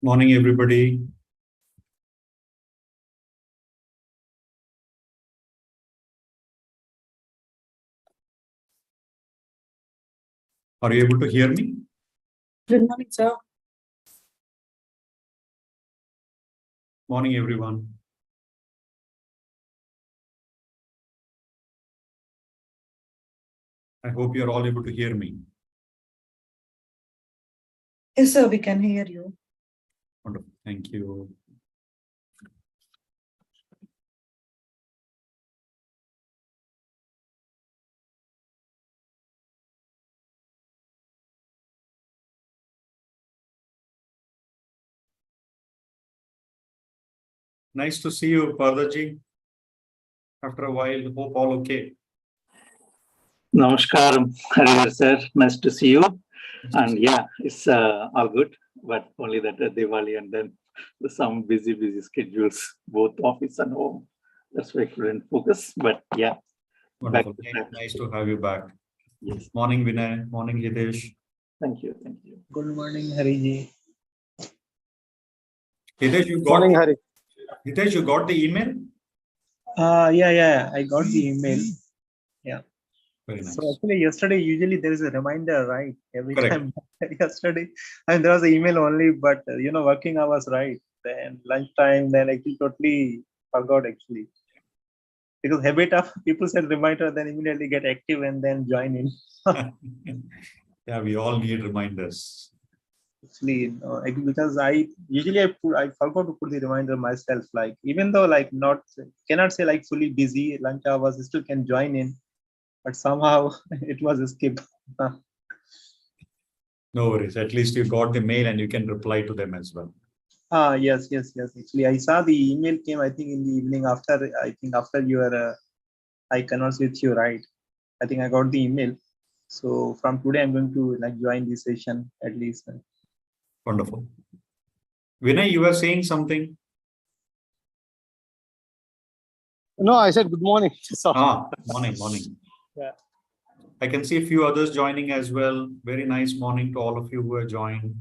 Morning, everybody. Are you able to hear me? Good morning, sir. Morning, everyone. I hope you're all able to hear me. Yes, sir, we can hear you. Wonderful. Thank you. Nice to see you, Pardaji. After a while, hope all okay. Namaskar, Harivar sir. Nice to see you. And yeah, it's all good, but only that Diwali and then some busy schedules, both office and home. That's why I couldn't focus. But yeah, Wonderful. Nice to have you back. Yes. Morning, Vinay. Morning, Hitesh. Thank you. Thank you. Good morning, Hariji. Hitesh, you got Morning, Hari. Hitesh, you got the email? Yeah, I got the email. Yeah. Very nice. So actually, yesterday usually there is a reminder, right? Every Correct. time. Yesterday, and there was an email only, but working hours, right? Then lunchtime, then actually totally forgot actually. Because habit of people said reminder, then immediately get active and then join in. Yeah, we all need reminders. Actually, because I forgot to put the reminder myself. Like even though cannot say like fully busy lunch hours, still can join in, but somehow it was a skip. No worries. At least you got the mail and you can reply to them as well. Yes. Actually, I saw the email came. I think in the evening after. I think after your I conversed with you, right? I think I got the email. So from today, I'm going to join this session at least. Wonderful. Vinay, you were saying something? No, I said good morning. Sorry. Morning. Yeah. I can see a few others joining as well. Very nice morning to all of you who have joined.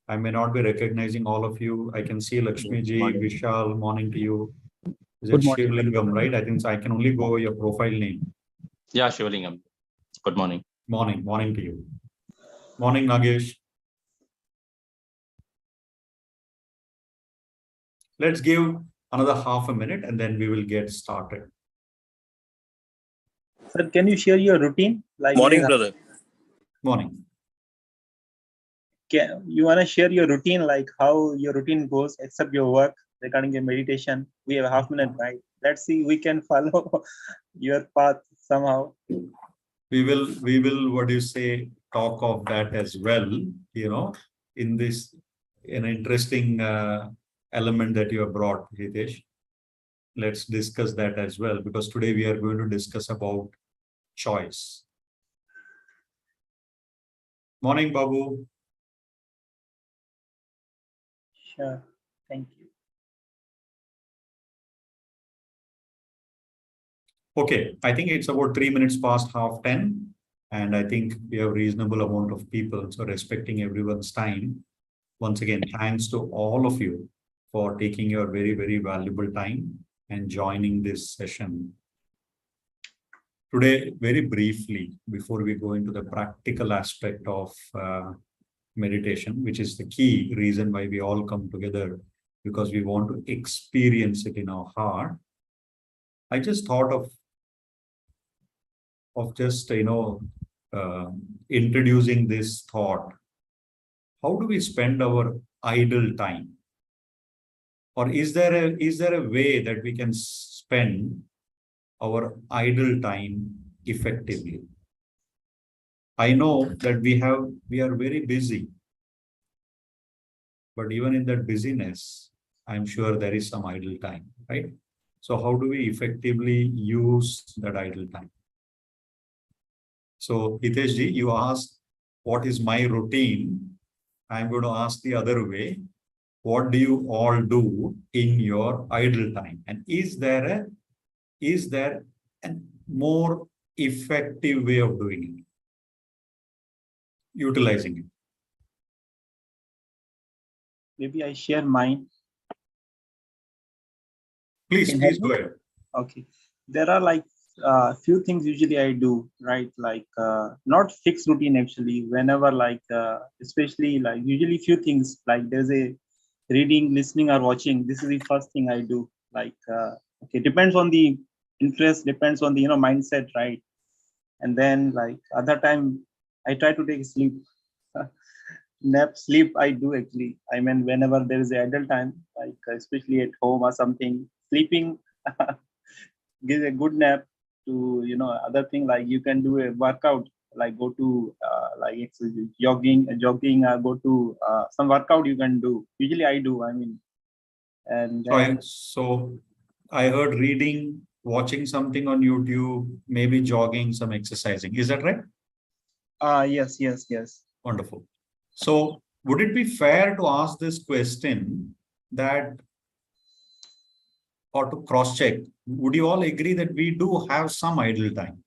I may not be recognizing all of you. I can see Lakshmi ji, Vishal, morning to you. Is it Shivlingam, right? I think so. I can only go over your profile name. Yeah, Shivlingam. Good morning. Morning to you. Morning, Nagesh. Let's give another half a minute and then we will get started. Sir, can you share your routine? Morning, brother. Morning. You want to share your routine, like how your routine goes, except your work regarding your meditation? We have a half minute, right? Let's see, we can follow your path somehow. We will, what do you say, talk of that as well, in this, an interesting element that you have brought, Hitesh. Let's discuss that as well, because today we are going to discuss about choice. Morning, Babu. Sure, thank you. Okay, I think it's about 3 minutes past 10:30, and I think we have reasonable amount of people, so respecting everyone's time. Once again, thanks to all of you for taking your very, very valuable time and joining this session. Today, very briefly, before we go into the practical aspect of meditation, which is the key reason why we all come together, because we want to experience it in our heart. I just thought of just, introducing this thought. How do we spend our idle time? Or is there a way that we can spend our idle time effectively? I know that we are very busy, but even in that busyness, I'm sure there is some idle time, right? So how do we effectively use that idle time? So Hitesh ji, you asked, what is my routine? I'm going to ask the other way. What do you all do in your idle time? And is there a more effective way of doing it? Utilizing it. maybe I share mine. Please, Can please help go me? ahead. Okay. There are like few things usually I do, right? Like not fixed routine actually. Whenever like especially like usually few things like there's a reading, listening, or watching. This is the first thing I do. Like okay, depends on the interest, depends on the mindset, right? And then like other time I try to take sleep. Nap sleep I do actually. I mean whenever there is idle time, like especially at home or something, sleeping gives a good nap to other thing like you can do a workout like go to like exercise, jogging go to some workout you can do. Usually I do. I mean, and then So I heard reading, watching something on YouTube, maybe jogging, some exercising. Is that right? yes. Wonderful. So would it be fair to ask this question that, or to cross-check, would you all agree that we do have some idle time?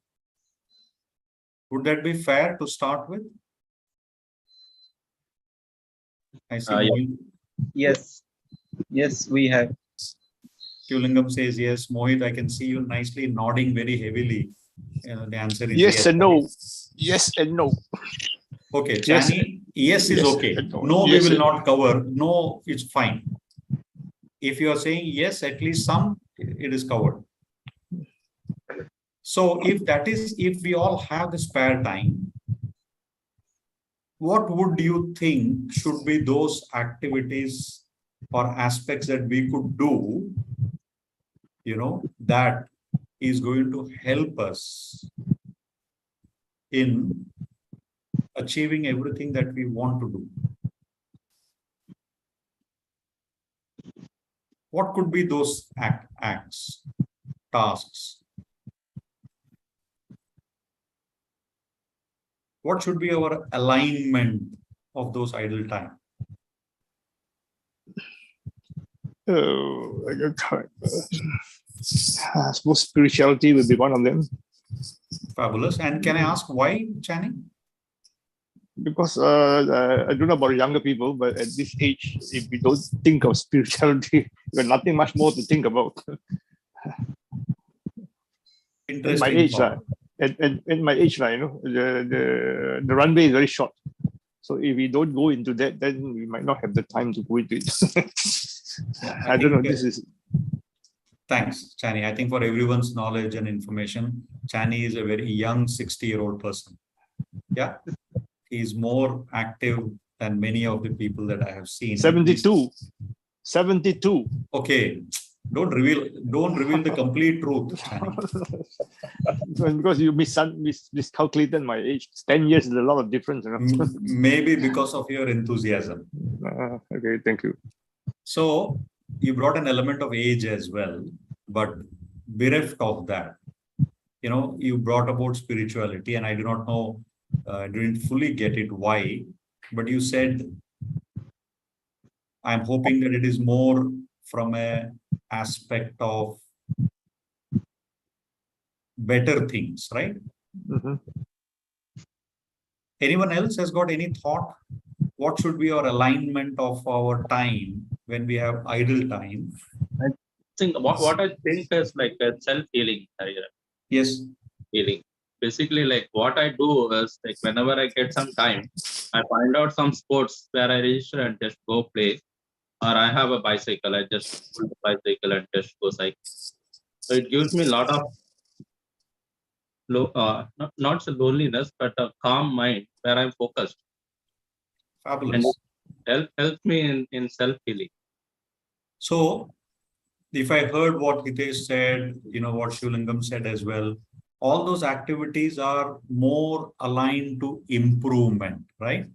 Would that be fair to start with? I see. Yeah. Yes, we have. Shivlingam says yes. Mohit, I can see you nicely nodding very heavily. The answer is Yes yes. and no. Yes and no. Okay, Yes. Chani, yes is Yes okay. and no. No, we Yes will and not cover. No, it's fine. If you are saying yes, at least some, it is covered. So if we all have the spare time, what would you think should be those activities or aspects that we could do, that is going to help us in achieving everything that we want to do? What could be those acts, tasks? What should be our alignment of those idle time? I suppose spirituality will be one of them. Fabulous. And can I ask why, Channing? Because I don't know about younger people, but at this age, if we don't think of spirituality, there's nothing much more to think about. At my age, at my age, the runway is very short. So if we don't go into that, then we might not have the time to go into it. I don't know. This is. Thanks, Chani. I think for everyone's knowledge and information, Chani is a very young 60-year-old person. Yeah. He's more active than many of the people that I have seen. 72. 72. Okay. Don't reveal the complete truth, Chani. Because you miscalculated my age. 10 years is a lot of difference. Maybe because of your enthusiasm. Okay, thank you. So you brought an element of age as well, but bereft of that, you brought about spirituality, and I do not know, I didn't fully get it why, but you said, I'm hoping that it is more from a aspect of better things, right? Mm-hmm. Anyone else has got any thought? What should be our alignment of our time when we have idle time? I think what I think is like a self-healing. Yes. Healing. Basically, like what I do is like whenever I get some time, I find out some sports where I register and just go play. Or I have a bicycle, I just pull the bicycle and just go cycle. So it gives me a lot of not so loneliness, but a calm mind where I'm focused. Fabulous. And helps me in self-healing. So if I heard what Hitesh said, what Shivlingam said as well, all those activities are more aligned to improvement, right?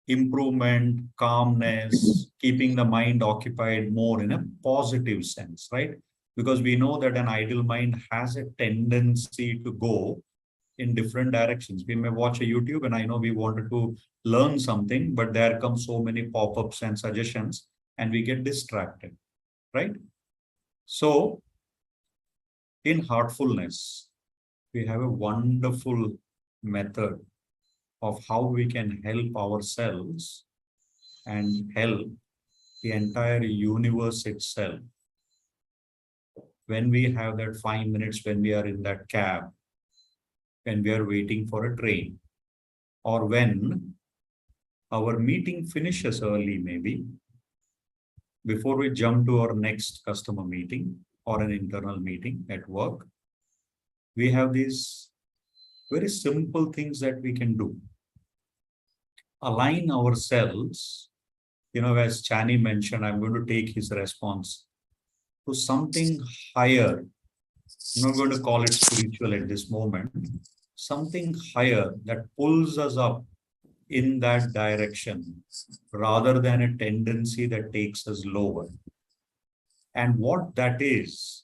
Improvement, calmness, keeping the mind occupied more in a positive sense, right? Because we know that an idle mind has a tendency to go in different directions. We may watch a YouTube and I know we wanted to learn something, but there come so many pop-ups and suggestions and we get distracted, right? So in Heartfulness, we have a wonderful method of how we can help ourselves and help the entire universe itself. When we have that 5 minutes, when we are in that cab, when we are waiting for a train, or when our meeting finishes early, maybe before we jump to our next customer meeting or an internal meeting at work, we have these very simple things that we can do. Align ourselves, as Chani mentioned, I'm going to take his response to something higher. I'm not going to call it spiritual at this moment, something higher that pulls us up in that direction rather than a tendency that takes us lower. And what that is,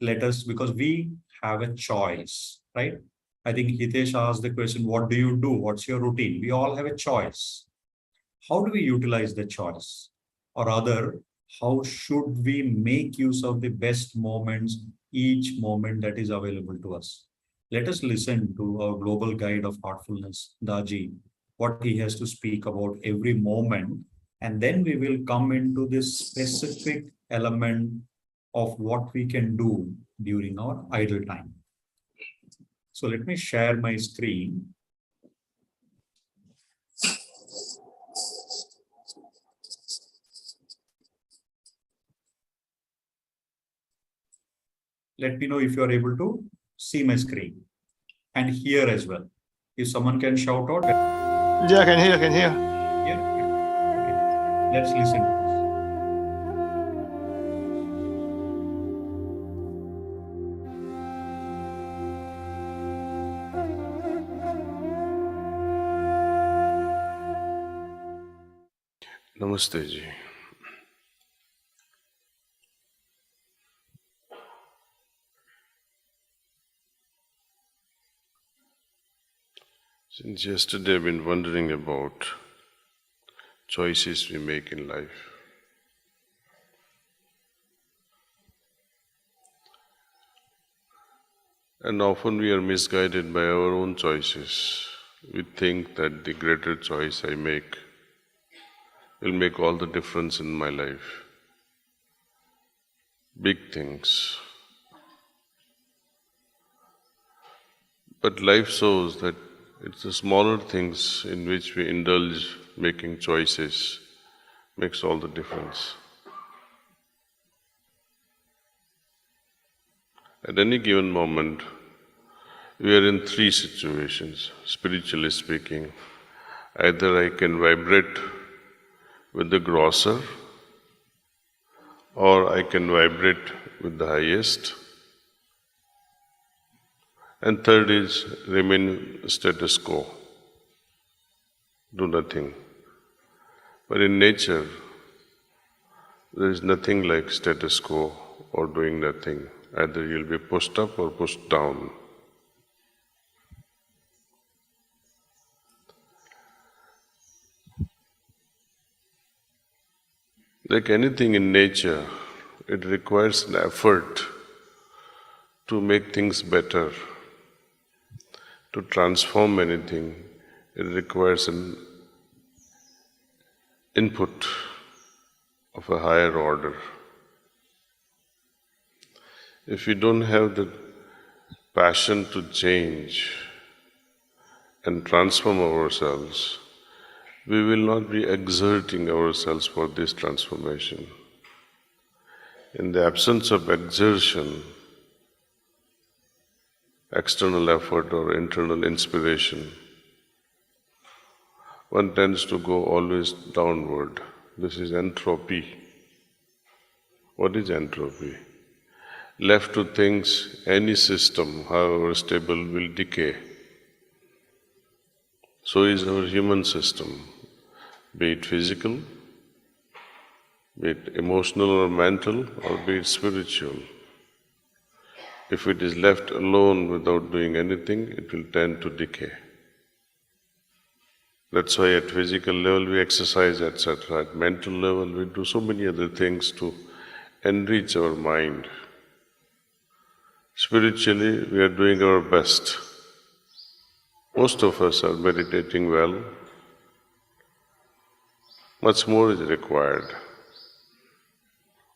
let us, because we have a choice, right? I think Hitesh asked the question, what do you do? What's your routine? We all have a choice. How do we utilize the choice? Or rather, how should we make use of the best moments, each moment that is available to us? Let us listen to our global guide of heartfulness, Daji, what he has to speak about every moment. And then we will come into this specific element of what we can do during our idle time. So let me share my screen. Let me know if you are able to see my screen and hear as well. If someone can shout out. Yeah, I can hear. Yeah. Okay. Let's listen to this. Namaste ji. Since yesterday I've been wondering about choices we make in life. And often we are misguided by our own choices. We think that the greater choice I make will make all the difference in my life. Big things. But life shows that it's the smaller things in which we indulge making choices makes all the difference. At any given moment, we are in three situations, spiritually speaking. Either I can vibrate with the grosser, or I can vibrate with the highest. And third is remain status quo, do nothing. But in nature, there is nothing like status quo or doing nothing. Either you'll be pushed up or pushed down. Like anything in nature, it requires an effort to make things better. To transform anything, it requires an input of a higher order. If we don't have the passion to change and transform ourselves, we will not be exerting ourselves for this transformation. In the absence of exertion, external effort or internal inspiration, one tends to go always downward. This is entropy. What is entropy? Left to things, any system, however stable, will decay. So is our human system, be it physical, be it emotional or mental, or be it spiritual. If it is left alone without doing anything, it will tend to decay. That's why at physical level we exercise, etc. At mental level we do so many other things to enrich our mind. Spiritually we are doing our best. Most of us are meditating well, Much more is required.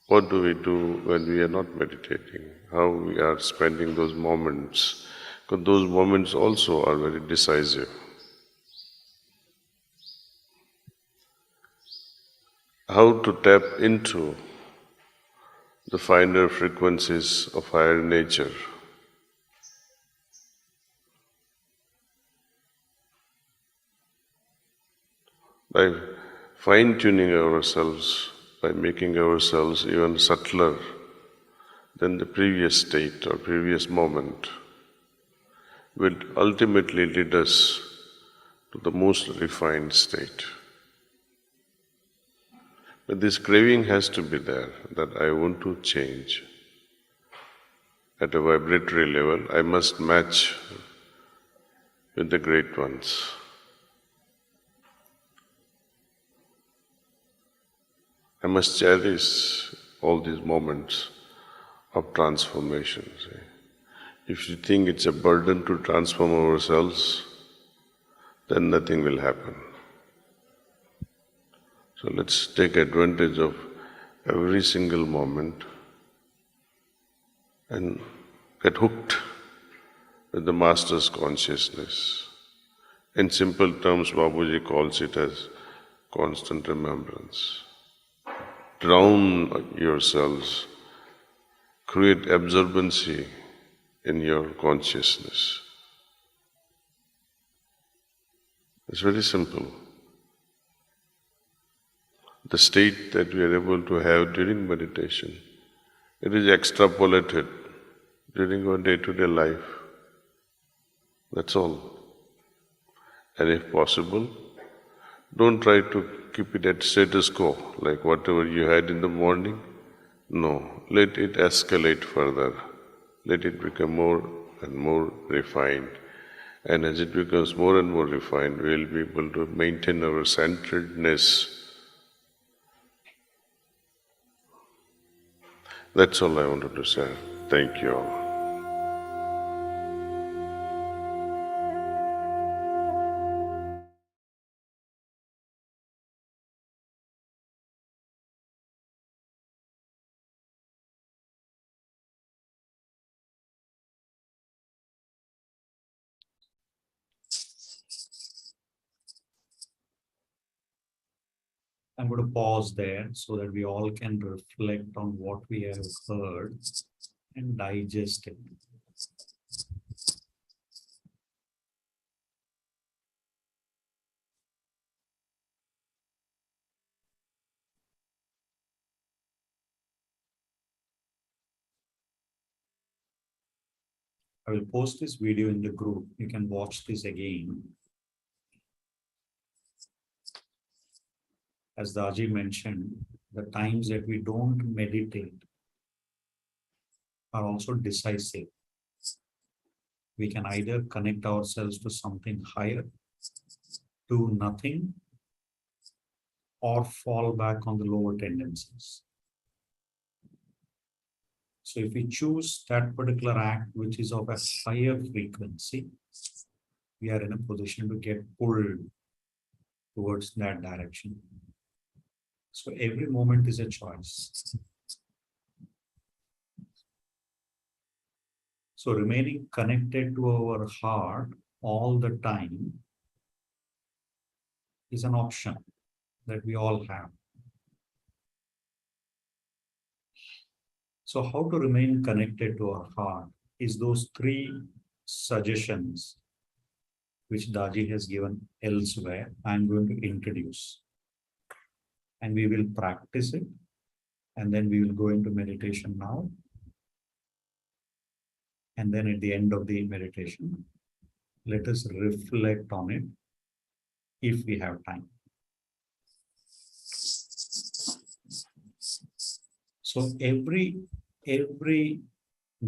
What do we do when we are not meditating? How we are spending those moments? Because those moments also are very decisive. How to tap into the finer frequencies of higher nature. By fine-tuning ourselves, by making ourselves even subtler than the previous state or previous moment, will ultimately lead us to the most refined state. But this craving has to be there, that I want to change. At a vibratory level, I must match with the great ones. I must cherish all these moments of transformation. If you think it's a burden to transform ourselves, then nothing will happen. So let's take advantage of every single moment and get hooked with the Master's consciousness. In simple terms, Babuji calls it as constant remembrance. Drown yourselves, create absorbency in your consciousness. It's very simple. The state that we are able to have during meditation, it is extrapolated during our day-to-day life. That's all. And if possible, don't try to keep it at status quo, like whatever you had in the morning. No, let it escalate further. Let it become more and more refined. And as it becomes more and more refined, we will be able to maintain our centeredness. That's all I wanted to say. Thank you all. I'm going to pause there so that we all can reflect on what we have heard and digest it. I will post this video in the group. You can watch this again. As Daji mentioned, the times that we don't meditate are also decisive. We can either connect ourselves to something higher, do nothing, or fall back on the lower tendencies. So if we choose that particular act, which is of a higher frequency, we are in a position to get pulled towards that direction. So every moment is a choice. So remaining connected to our heart all the time is an option that we all have. So how to remain connected to our heart is those three suggestions which Daji has given elsewhere. I'm going to introduce. And we will practice it. And then we will go into meditation now. And then at the end of the meditation, let us reflect on it if we have time. So every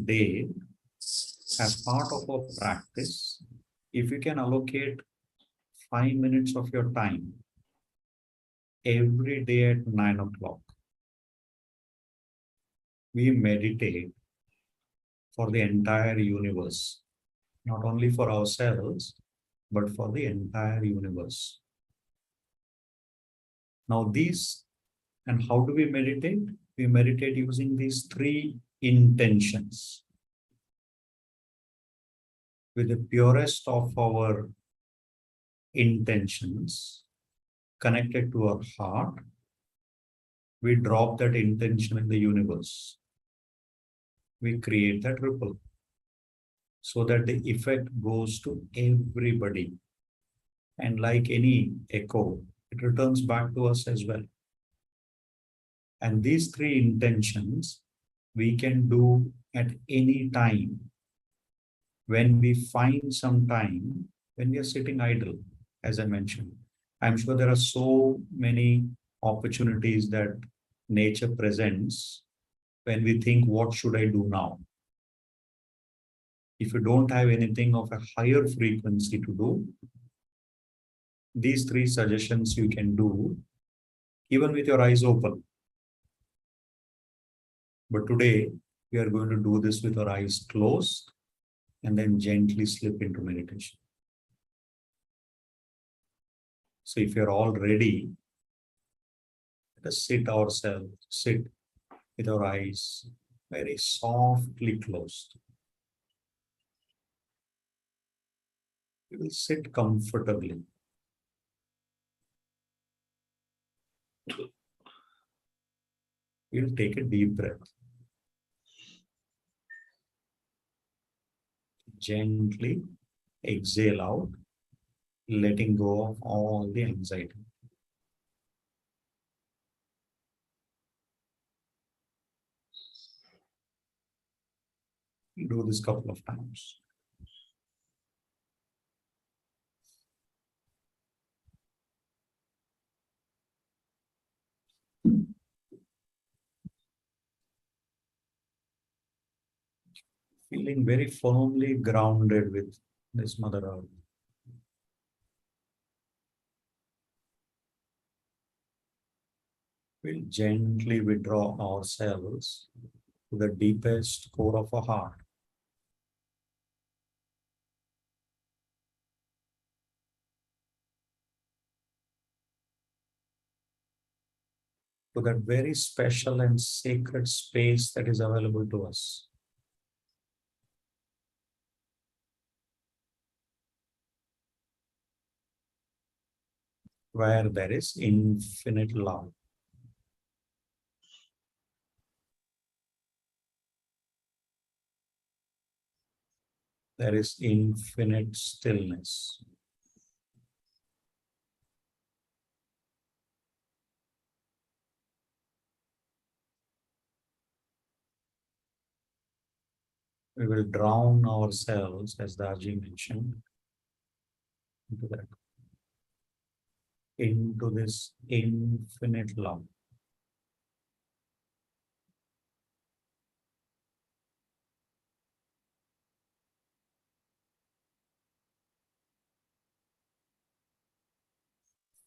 day, as part of our practice, if you can allocate 5 minutes of your time every day at 9 o'clock, we meditate for the entire universe, not only for ourselves, but for the entire universe. Now these, and how do we meditate? We meditate using these three intentions. With the purest of our intentions connected to our heart, we drop that intention in the universe. We create that ripple so that the effect goes to everybody. And like any echo, it returns back to us as well. And these three intentions we can do at any time when we find some time when we are sitting idle, as I mentioned. I'm sure there are so many opportunities that nature presents when we think, what should I do now? If you don't have anything of a higher frequency to do, these three suggestions you can do even with your eyes open. But today, we are going to do this with our eyes closed and then gently slip into meditation. So if you're all ready, let us sit with our eyes very softly closed. We will sit comfortably. We'll take a deep breath. Gently exhale out, letting go of all the anxiety. Do this couple of times. Feeling very firmly grounded with this Mother Earth. We'll gently withdraw ourselves to the deepest core of our heart. To that very special and sacred space that is available to us. Where there is infinite love. There is infinite stillness. We will drown ourselves, as Daji mentioned, into this infinite love.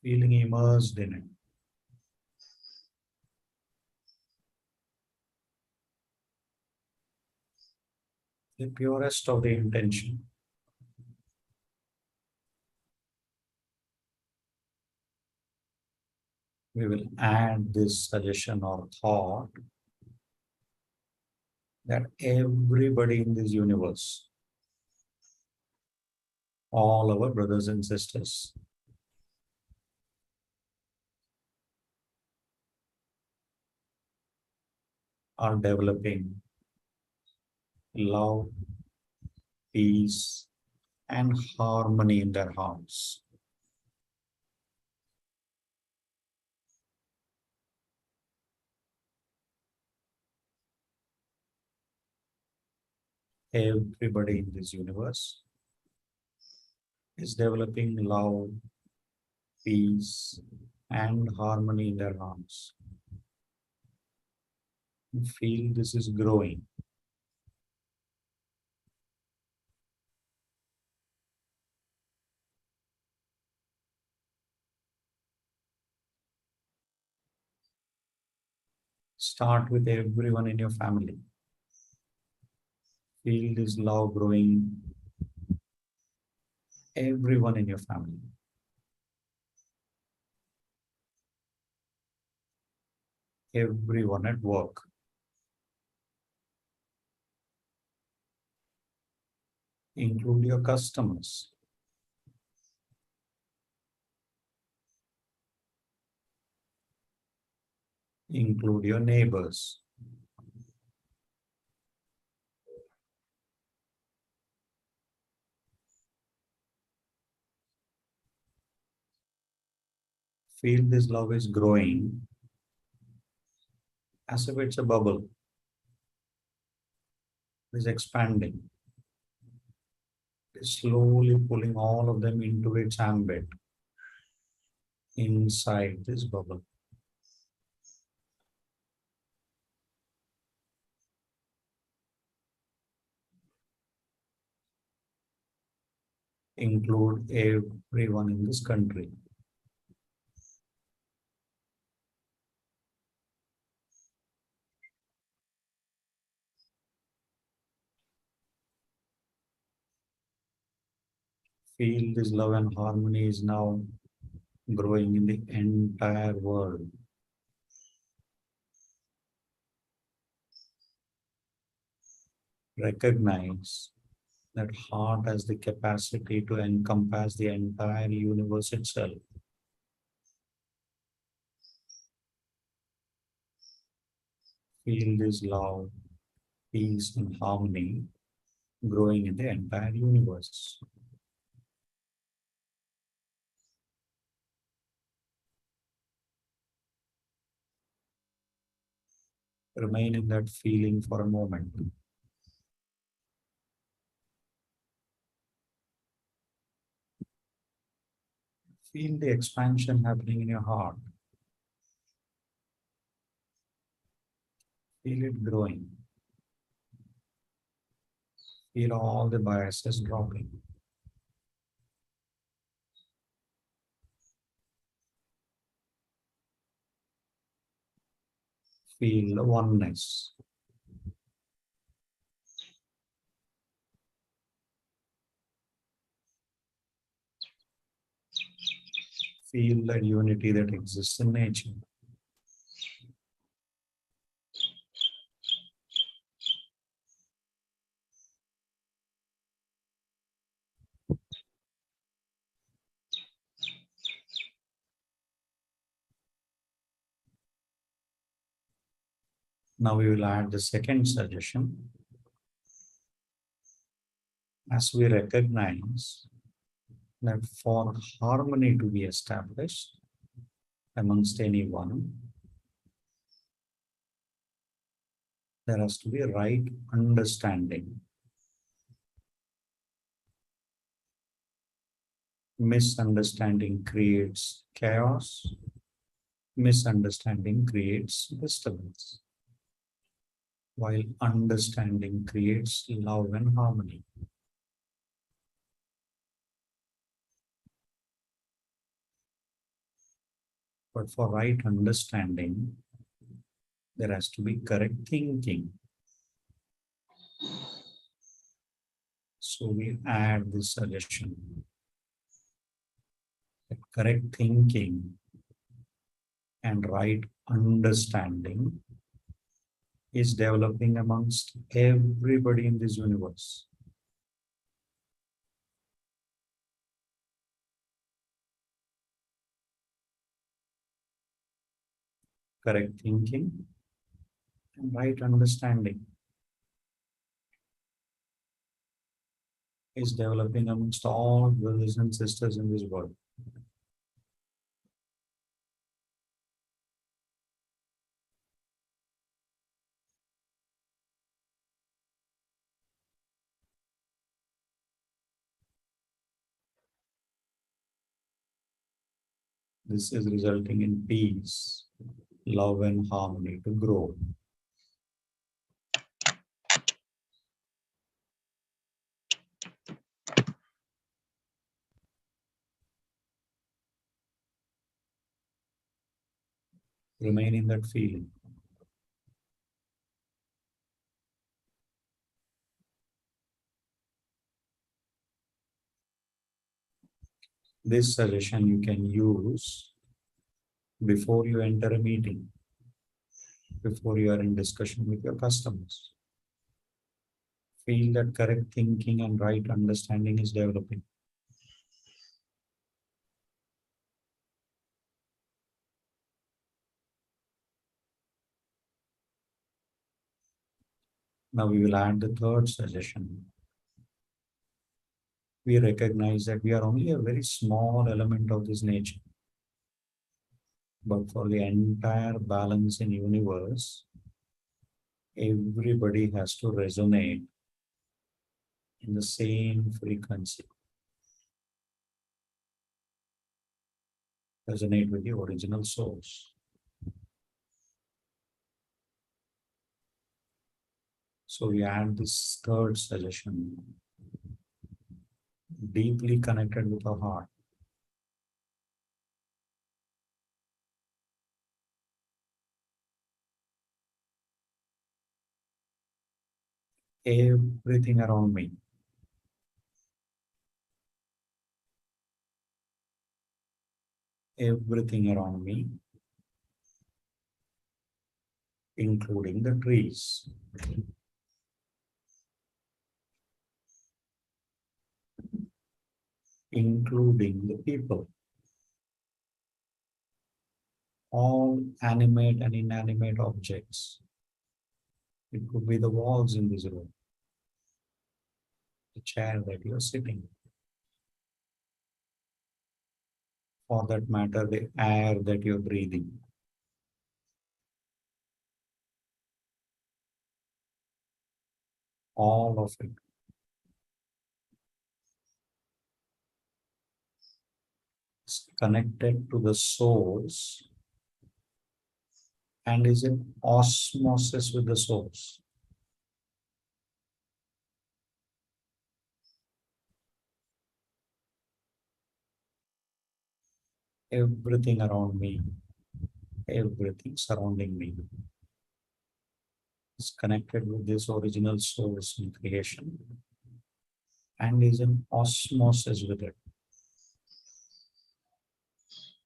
Feeling immersed in it. The purest of the intention. We will add this suggestion or thought that everybody in this universe, all our brothers and sisters, are developing love, peace, and harmony in their hearts. Everybody in this universe is developing love, peace, and harmony in their hearts. You feel this is growing. Start with everyone in your family. Feel this love growing. Everyone in your family. everyone at work. Include your customers. Include your neighbors. Feel this love is growing as if it's a bubble. It's expanding. It's slowly pulling all of them into its ambit inside this bubble. Include everyone in this country. Feel this love and harmony is now growing in the entire world. Recognize that heart has the capacity to encompass the entire universe itself. Feel this love, peace, and harmony growing in the entire universe. Remain in that feeling for a moment. Feel the expansion happening in your heart. Feel it growing. Feel all the biases dropping. Feel the oneness. Feel that unity that exists in nature. Now we will add the second suggestion. As we recognize that for harmony to be established amongst anyone, there has to be a right understanding. Misunderstanding creates chaos. Misunderstanding creates disturbance, while understanding creates love and harmony. But for right understanding, there has to be correct thinking. So we add this suggestion. That correct thinking and right understanding is developing amongst everybody in this universe. Correct thinking and right understanding is developing amongst all brothers and sisters in this world. This is resulting in peace, love, and harmony to grow. Remain in that feeling. This suggestion you can use before you enter a meeting. before you are in discussion with your customers. Feel that correct thinking and right understanding is developing. Now we will add the third suggestion. We recognize that we are only a very small element of this nature. But for the entire balance in universe, everybody has to resonate in the same frequency. Resonate with the original source. So we add this third suggestion. Deeply connected with our heart. Everything around me. Everything around me, including the trees. Including the people. All animate and inanimate objects. It could be the walls in this room, the chair that you are sitting, for that matter, the air that you're breathing. All of it. Is connected to the source and is in osmosis with the source. Everything around me, everything surrounding me is connected with this original source in creation and is in osmosis with it.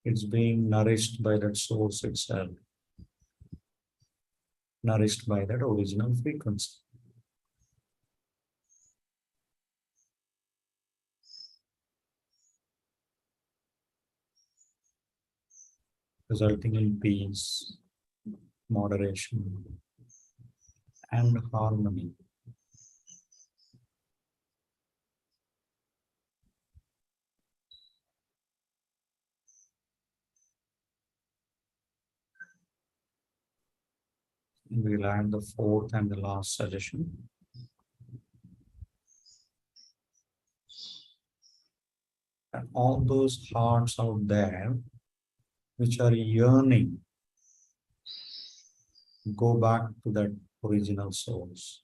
It's being nourished by that source itself, nourished by that original frequency. Resulting in peace, moderation, and harmony. We'll add the fourth and the last suggestion. And all those hearts out there which are yearning, go back to that original source,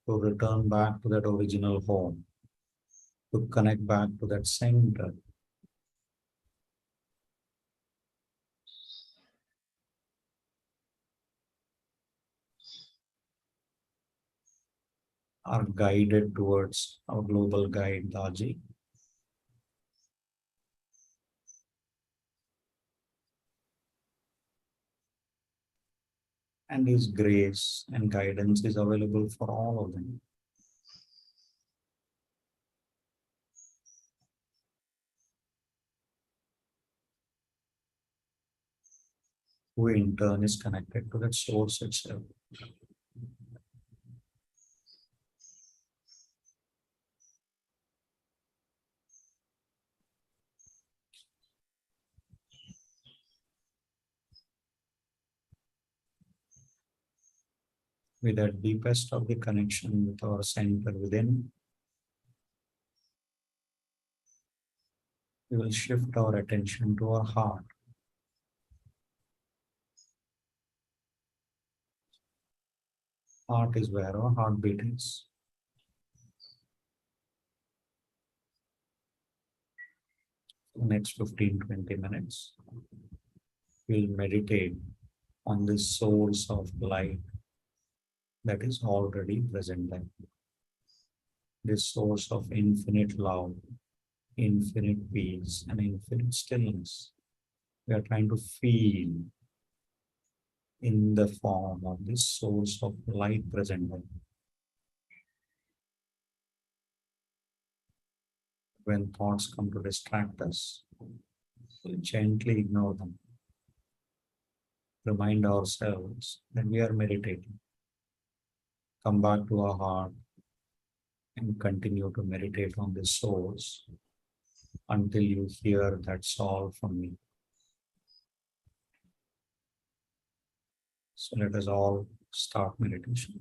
to return back to that original home, to connect back to that center. Are guided towards our global guide, Daji. And his grace and guidance is available for all of them. Who in turn is connected to that source itself. With that deepest of the connection with our center within, we will shift our attention to our heart. Heart is where our heartbeat is. For the next 15-20 minutes, we'll meditate on this source of light that is already present there. This source of infinite love, infinite peace, and infinite stillness. We are trying to feel in the form of this source of light present there. When thoughts come to distract us, we gently ignore them. Remind ourselves that we are meditating. Come back to our heart and continue to meditate on this source until you hear that's all from me. So let us all start meditation.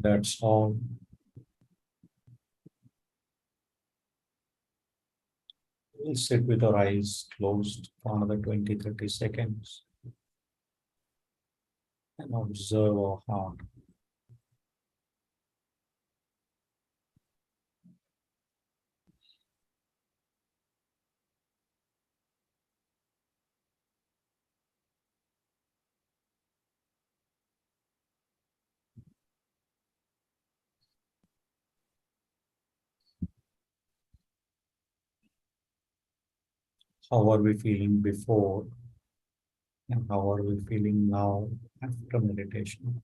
That's all. We'll sit with our eyes closed for another 20-30 seconds and observe our heart. How are we feeling before and how are we feeling now after meditation?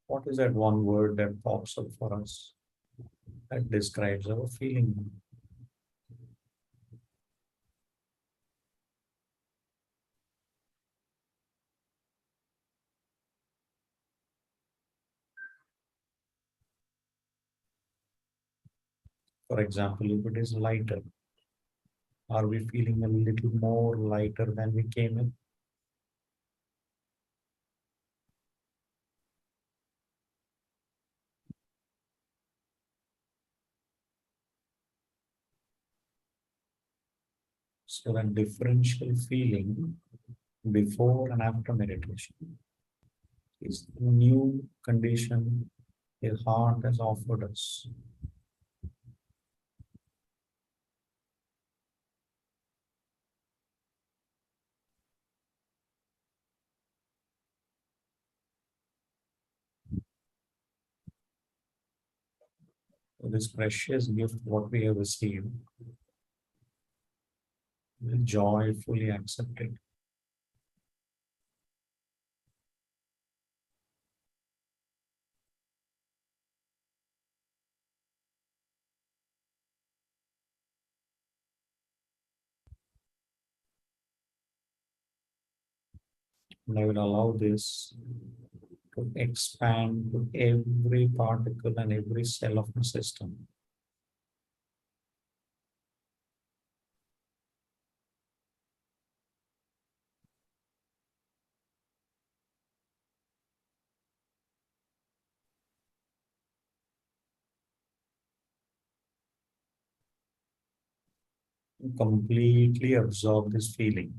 What is that one word that pops up for us that describes our feeling? For example, if it is lighter, are we feeling a little more lighter than we came in? So that differential feeling before and after meditation is the new condition the heart has offered us. So this precious gift, what we have received, will joyfully accept it. And I will allow this to expand to every particle and every cell of the system. Completely absorb this feeling.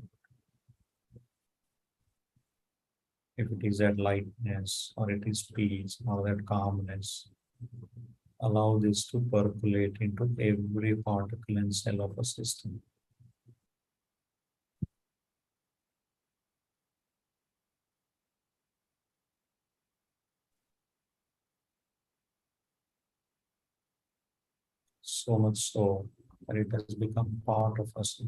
If it is that lightness, or it is peace, or that calmness, allow this to percolate into every particle and cell of a system. So much so that it has become part of us.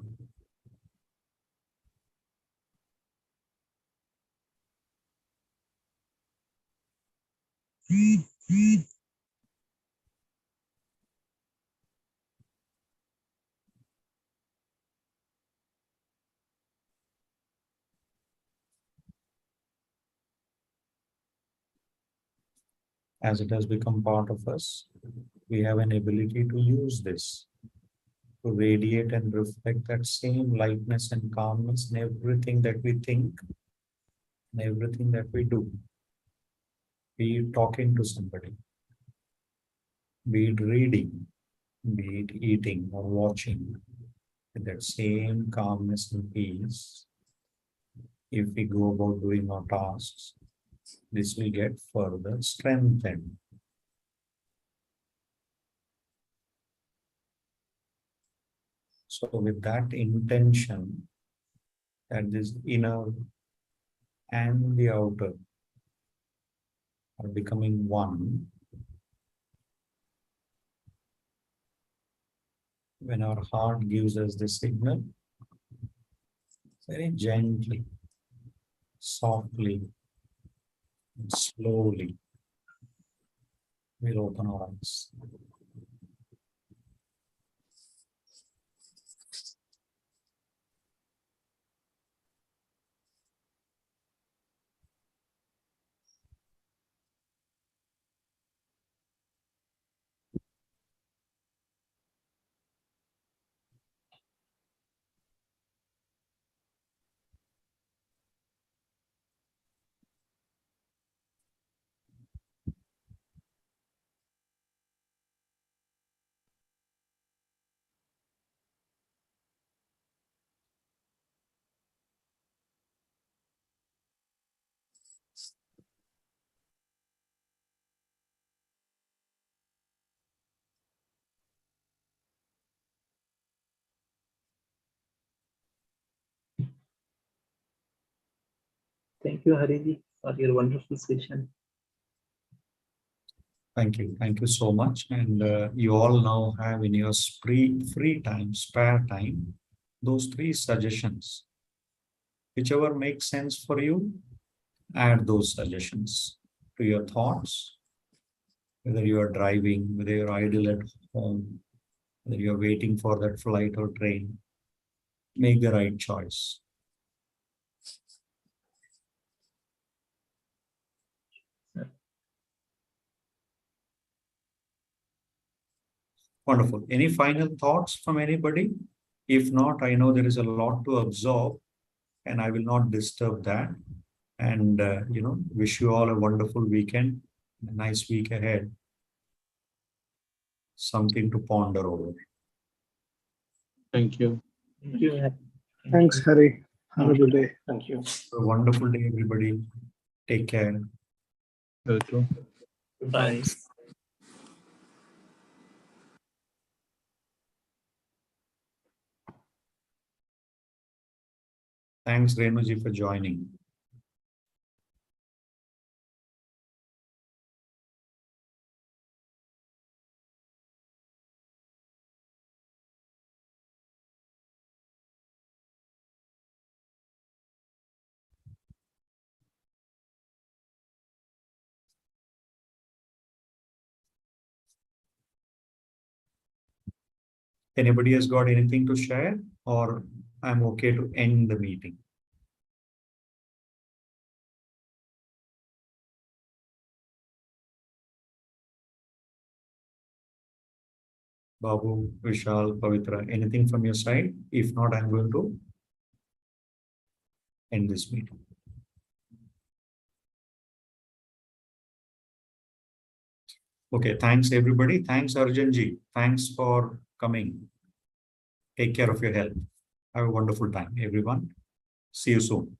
As it has become part of us, we have an ability to use this to radiate and reflect that same lightness and calmness in everything that we think and everything that we do. Be it talking to somebody, be it reading, be it eating or watching, with that same calmness and peace. If we go about doing our tasks, this will get further strengthened. So with that intention, that this inner and the outer are becoming one, when our heart gives us the signal, very gently, softly, and slowly, we'll open our eyes. Thank you, Hariji, for your wonderful session. Thank you. Thank you so much. And you all now have in your free time, spare time, those 3 suggestions. Whichever makes sense for you, add those suggestions to your thoughts. Whether you are driving, whether you're idle at home, whether you're waiting for that flight or train, make the right choice. Wonderful. Any final thoughts from anybody? If not, I know there is a lot to absorb and I will not disturb that. And, wish you all a wonderful weekend, a nice week ahead. Something to ponder over. Thank you. Thank you. Thanks, Hari. Have a good day. Thank you. A wonderful day, everybody. Take care. Welcome. Bye. Thanks, Renuji, for joining. Anybody has got anything to share, or I'm okay to end the meeting? Babu, Vishal, Pavitra, anything from your side? If not, I'm going to end this meeting. Okay, thanks everybody. Thanks Arjanji. Thanks for coming. Take care of your health. Have a wonderful time, everyone. See you soon.